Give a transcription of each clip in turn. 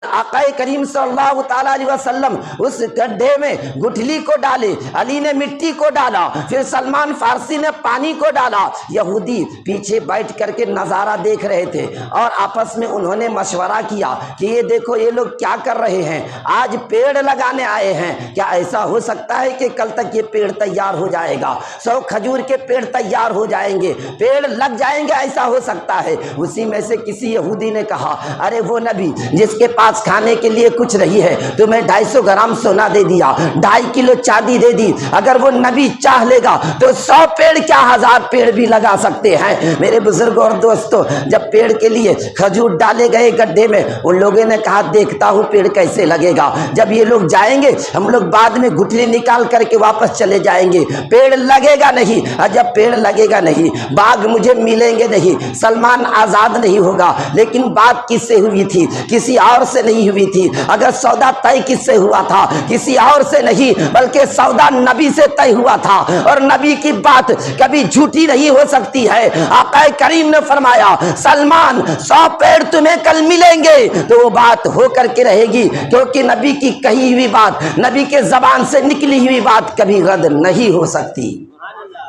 آقا کریم صلی اللہ تعالیٰ علیہ وسلم اس گڈھے میں گٹھلی کو ڈالے، علی نے مٹی کو ڈالا، پھر سلمان فارسی نے پانی کو ڈالا۔ یہودی پیچھے بیٹھ کر کے نظارہ دیکھ رہے تھے اور آپس میں انہوں نے مشورہ کیا کہ یہ دیکھو یہ لوگ کیا کر رہے ہیں، آج پیڑ لگانے آئے ہیں، کیا ایسا ہو سکتا ہے کہ کل تک یہ پیڑ تیار ہو جائے گا، 100 کھجور کے پیڑ تیار ہو جائیں گے، پیڑ لگ جائیں گے، ایسا ہو سکتا ہے؟ اسی میں سے کسی یہودی نے کہا، ارے وہ نبی جس کے پاس کھانے کے لیے کچھ نہیں ہے، تمہیں 250 گرام سونا دے دیا، 2.5 کلو چاندی دے دی، اگر وہ نبی چاہ لے گا تو 100 پیڑ کیا 1000 پیڑ بھی لگا سکتے ہیں۔ میرے بزرگوں اور دوستوں، جب پیڑ کے لیے کھجور ڈالے گئے گڈھے میں، ان لوگوں نے کہا دیکھتا ہوں پیڑ کیسے لگے گا، جب یہ لوگ جائیں گے ہم لوگ بعد میں گٹھلی نکال کر کے واپس چلے جائیں گے، پیڑ لگے گا نہیں، اور جب پیڑ لگے گا نہیں، باغ مجھے ملیں گے نہیں، سلمان آزاد نہیں ہوگا۔ لیکن بات کس سے ہوئی تھی؟ کسی اور سے نہیں ہوئی تھی۔ اگر سودا طے کس سے ہوا تھا؟ کسی اور سے نہیں، بلکہ سودا نبی سے طے ہوا تھا، اور نبی کی بات کبھی جھوٹی نہیں ہو سکتی ہے۔ آقا کریم نے فرمایا سلمان 100 پیڑ تمہیں کل ملیں گے، تو وہ بات ہو کر کے رہے گی، کیونکہ نبی کی کہی ہوئی بات، نبی کے زبان سے نکلی ہوئی بات کبھی رد نہیں ہو سکتی۔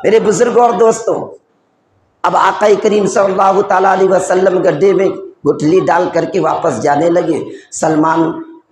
میرے بزرگوں اور دوستوں، اب آقا کریم صلی اللہ تعالیٰ علیہ وسلم گڈھے میں گٹھلی ڈال کر کے واپس جانے لگے۔ سلمان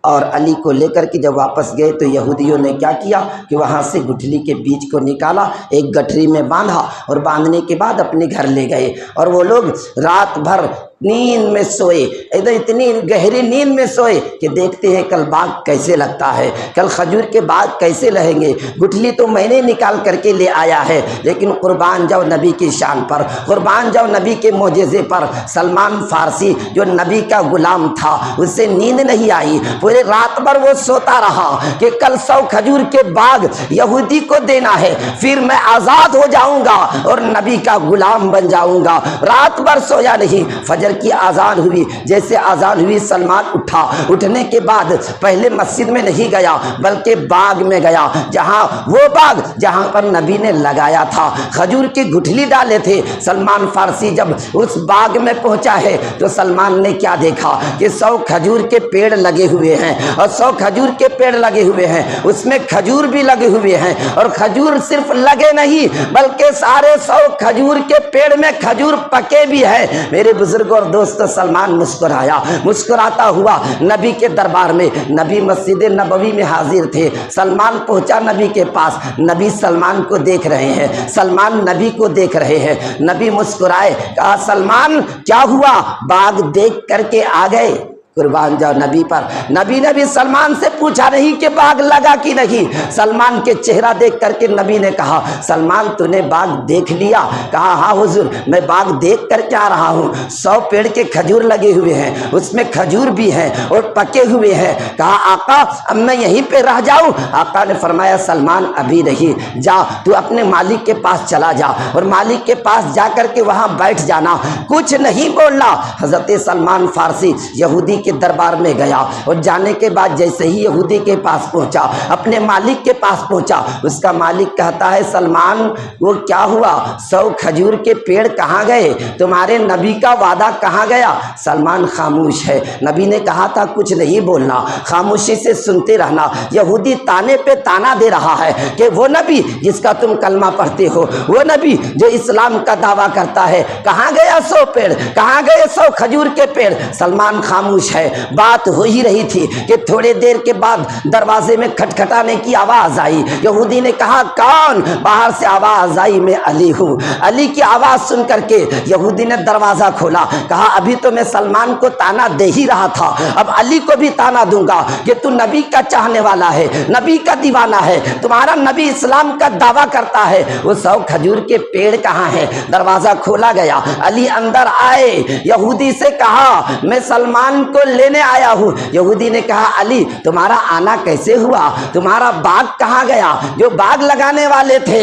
اور علی کو لے کر کے جب واپس گئے تو یہودیوں نے کیا کیا کہ وہاں سے گٹھلی کے بیج کو نکالا، ایک گٹھری میں باندھا، اور باندھنے کے بعد اپنے گھر لے گئے، اور وہ لوگ رات بھر نیند میں سوئے، اتنی گہری نیند میں سوئے کہ دیکھتے ہیں کل باغ کیسے لگتا ہے، کل کھجور کے باغ کیسے لہیں گے۔ گٹھلی تو میں نے نکال کر کے لے آیا ہے، لیکن قربان جاؤ نبی کی شان پر، قربان جاؤ نبی کے معجزے پر۔ سلمان فارسی جو نبی کا غلام تھا، اس سے نیند نہیں آئی، پورے رات بھر وہ سوتا رہا کہ کل 100 کھجور کے باغ یہودی کو دینا ہے، پھر میں آزاد ہو جاؤں گا اور نبی کا غلام بن جاؤں گا۔ رات بھر سویا نہیں۔ فجر کی آزان ہوئی، جیسے آزان ہوئی سلمان اٹھا، اٹھنے کے بعد پہلے مسجد میں نہیں گیا بلکہ باغ میں گیا، جہاں وہ باغ جہاں پر نبی نے لگایا تھا، کھجور کی گٹھلی ڈالے تھے۔ سلمان فارسی جب اس باغ میں پہنچا ہے تو سلمان نے کیا دیکھا کہ 100 کھجور کے پیڑ لگے ہوئے ہیں، اور 100 کھجور کے پیڑ لگے ہوئے ہیں، اس میں کھجور بھی لگے ہوئے ہیں، اور کھجور صرف لگے نہیں بلکہ سارے 100 کھجور کے پیڑ میں کھجور پکے بھی ہیں۔ میرے بزرگوں اور دوستو، سلمان مسکرایا، مسکراتا ہوا نبی کے دربار میں، نبی مسجد نبوی میں حاضر تھے۔ سلمان پہنچا نبی کے پاس، نبی سلمان کو دیکھ رہے ہیں، سلمان نبی کو دیکھ رہے ہیں۔ نبی مسکرائے، کہا سلمان کیا ہوا، باغ دیکھ کر کے آ گئے؟ قربان جاؤ نبی پر۔ نبی نے بھی سلمان سے پوچھا نہیں کہ باغ لگا کہ نہیں، سلمان کے چہرہ دیکھ کر کے نبی نے کہا سلمان تو نے باغ دیکھ لیا؟ کہا ہاں حضور، میں باغ دیکھ کر کے آ رہا ہوں، 100 پیڑ کے کھجور لگے ہوئے ہیں، اس میں کھجور بھی ہیں اور پکے ہوئے ہیں۔ کہا آقا اب میں یہیں پہ رہ جاؤں؟ آقا نے فرمایا سلمان ابھی نہیں، جا تو اپنے مالک کے پاس چلا جا، اور مالک کے پاس جا کر کے وہاں بیٹھ جانا، کچھ نہیں بولنا۔ حضرت سلمان فارسی یہودی کے دربار میں گیا، اور جانے کے بعد جیسے ہی یہودی کے پاس پہنچا، اپنے مالک کے پاس پہنچا، اس کا مالک کہتا ہے سلمان وہ کیا ہوا، 100 کھجور کے پیڑ کہاں گئے، تمہارے نبی کا وعدہ کہاں گیا؟ سلمان خاموش ہے۔ نبی نے کہا تھا کچھ نہیں بولنا، خاموشی سے سنتے رہنا۔ یہودی تانے پہ تانا دے رہا ہے کہ وہ نبی جس کا تم کلمہ پڑھتے ہو، وہ نبی جو اسلام کا دعویٰ کرتا ہے، کہاں گیا 100 پیڑ، کہاں گئے 100 کھجور کے پیڑ؟ سلمان خاموش ہے۔ بات ہو ہی رہی تھی کہ تھوڑے دیر کے بعد دروازے میں کھٹکھٹانے کی آواز آئی۔ یہودی نے کہا کون؟ باہر سے آواز آئی میں علی ہوں۔ علی کی آواز سن کر کے یہودی نے دروازہ کھولا، کہا ابھی تو میں سلمان کو تانا دے ہی رہا تھا، اب علی کو بھی تانا دوں گا کہ تو نبی کا چاہنے والا ہے، نبی کا دیوانہ ہے، تمہارا نبی اسلام کا دعویٰ کرتا ہے، وہ 100 کھجور کے پیڑ کہاں ہیں؟ دروازہ کھولا گیا، علی اندر آئے، یہودی سے کہا میں سلمان کو لینے آیا ہوں۔ یہودی نے کہا علی تمہارا آنا کیسے ہوا، تمہارا باغ کہاں گیا جو باغ لگانے والے تھے؟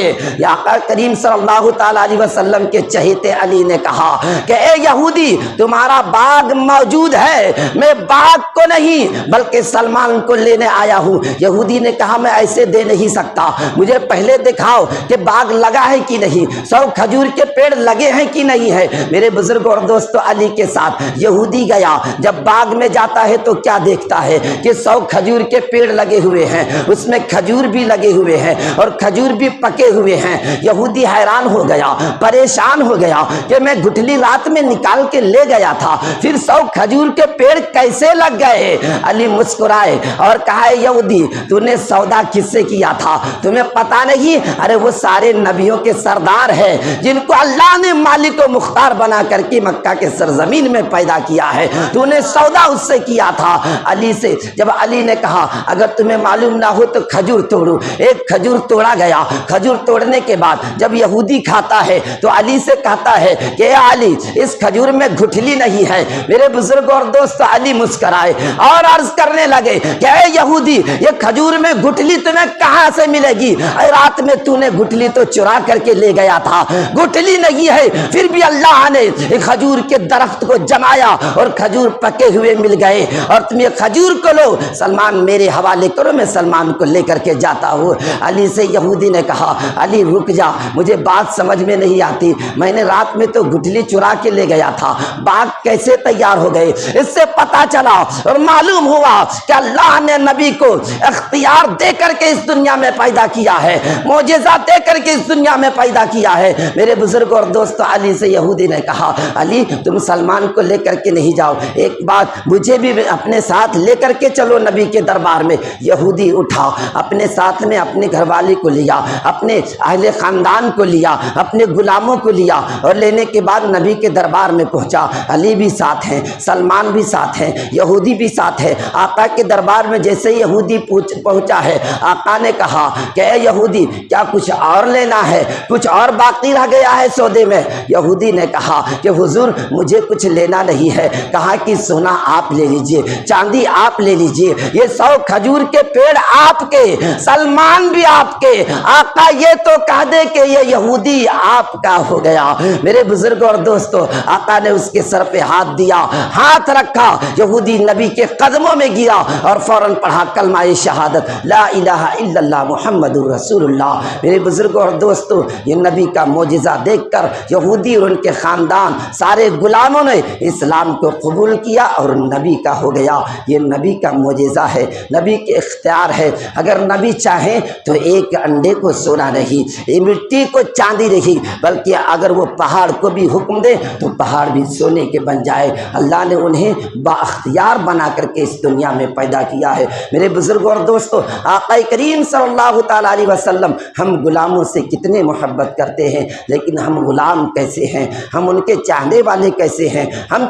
آقا کریم صلی اللہ تعالیٰ علیہ وسلم کے چہیتے علی نے کہا کہ اے یہودی تمہارا باغ موجود ہے، میں باغ کو نہیں بلکہ سلمان کو لینے آیا ہوں۔ یہودی نے کہا میں ایسے دے نہیں سکتا، مجھے پہلے دکھاؤ کہ باغ لگا ہے کہ نہیں، 100 کھجور کے پیڑ لگے ہیں کہ نہیں ہے۔ میرے بزرگوں اور دوستو، علی کے ساتھ یہودی گیا، جب باغ باغ میں جاتا ہے تو کیا دیکھتا ہے کہ 100 کھجور کے پیڑ لگے ہوئے ہیں، اس میں کھجور بھی لگے ہوئے ہیں اور کھجور بھی پکے ہوئے ہیں۔ یہودی حیران ہو گیا، پریشان ہو گیا کہ میں گٹھلی رات میں نکال کے لے گیا تھا، پھر 100 کھجور کے پیڑ کیسے لگ گئے؟ علی مسکرائے اور کہا یہودی تو نے سودا کس سے کیا تھا؟ تمہیں پتا نہیں؟ ارے وہ سارے نبیوں کے سردار ہیں جن کو اللہ نے مالک و مختار بنا کر کے مکہ کے سرزمین میں پیدا کیا ہے، تو نے سودا اس سے کیا تھا علی سے۔ جب علی نے کہا اگر تمہیں معلوم نہ ہو تو کھجور توڑو، ایک کھجور توڑا گیا۔ کھجور توڑنے کے بعد جب یہودی کھاتا ہے تو علی سے کہتا ہے کہ اے علی اس کھجور میں گٹھلی نہیں ہے۔ میرے بزرگ اور دوست علی مسکرائے اور عرض کرنے لگے کہ اے یہودی یہ کھجور میں گٹھلی تمہیں کہاں سے ملے گی؟ اے رات میں تو نے گٹھلی تو چرا کر کے لے گیا تھا، گٹھلی نہیں ہے۔ پھر بھی اللہ نے کھجور کے درخت کو جمایا اور کھجور پکے ہوئے مل گئے، اور تم یہ کھجور کو لو، سلمان میرے حوالے کرو، میں سلمان کو لے کر کے جاتا ہوں۔ علی سے یہودی نے کہا علی رک جا، مجھے بات سمجھ میں نہیں آتی، میں نے رات میں تو گٹھلی چرا کے لے گیا تھا، باغ کیسے تیار ہو گئے؟ اس سے پتا چلا اور معلوم ہوا کہ اللہ نے نبی کو اختیار دے کر کے اس دنیا میں پیدا کیا ہے، معجزہ دے کر کے اس دنیا میں پیدا کیا ہے۔ میرے بزرگ اور دوست علی سے یہودی نے کہا علی تم سلمان کو لے کر کے نہیں جاؤ، ایک بات مجھے بھی اپنے ساتھ لے کر کے چلو نبی کے دربار میں۔ یہودی اٹھا، اپنے ساتھ میں اپنے گھر والی کو لیا، اپنے اہل خاندان کو لیا، اپنے غلاموں کو لیا، اور لینے کے بعد نبی کے دربار میں پہنچا۔ علی بھی ساتھ ہیں، سلمان بھی ساتھ ہیں، یہودی بھی ساتھ ہے۔ آقا کے دربار میں جیسے یہودی پہنچا ہے، آقا نے کہا کہ اے یہودی کیا کچھ اور لینا ہے؟ کچھ اور باقی رہ گیا ہے سودے میں؟ یہودی نے کہا کہ حضور مجھے کچھ لینا نہیں ہے۔ کہا کہ سونا آپ لے لیجئے، چاندی آپ لے لیجئے، یہ 100 کھجور کے پیڑ آپ کے، سلمان بھی آپ کے، آقا یہ تو کہہ دے کہ یہ یہودی آپ کا ہو گیا۔ میرے بزرگ اور دوستو آقا نے اس کے سر پہ ہاتھ دیا، ہاتھ رکھا، یہودی نبی کے قدموں میں گرا اور فوراً پڑھا کلمہ شہادت لا الہ الا اللہ محمد رسول اللہ۔ میرے بزرگ اور دوستو یہ نبی کا معجزہ دیکھ کر یہودی اور ان کے خاندان سارے غلاموں نے اسلام کو قبول کیا اور نبی کا ہو گیا۔ یہ نبی کا معجزہ ہے، نبی کے اختیار ہے۔ اگر نبی چاہیں تو ایک انڈے کو سونا نہیں، یہ مٹی کو چاندی نہیں، بلکہ اگر وہ پہاڑ کو بھی حکم دے تو پہاڑ بھی سونے کے بن جائے۔ اللہ نے انہیں با اختیار بنا کر کے اس دنیا میں پیدا کیا ہے۔ میرے بزرگ اور دوستو آقا کریم صلی اللہ تعالیٰ علیہ وسلم ہم غلاموں سے کتنے محبت کرتے ہیں، لیکن ہم غلام کیسے ہیں؟ ہم ان کے چاہنے والے کیسے ہیں؟ ہم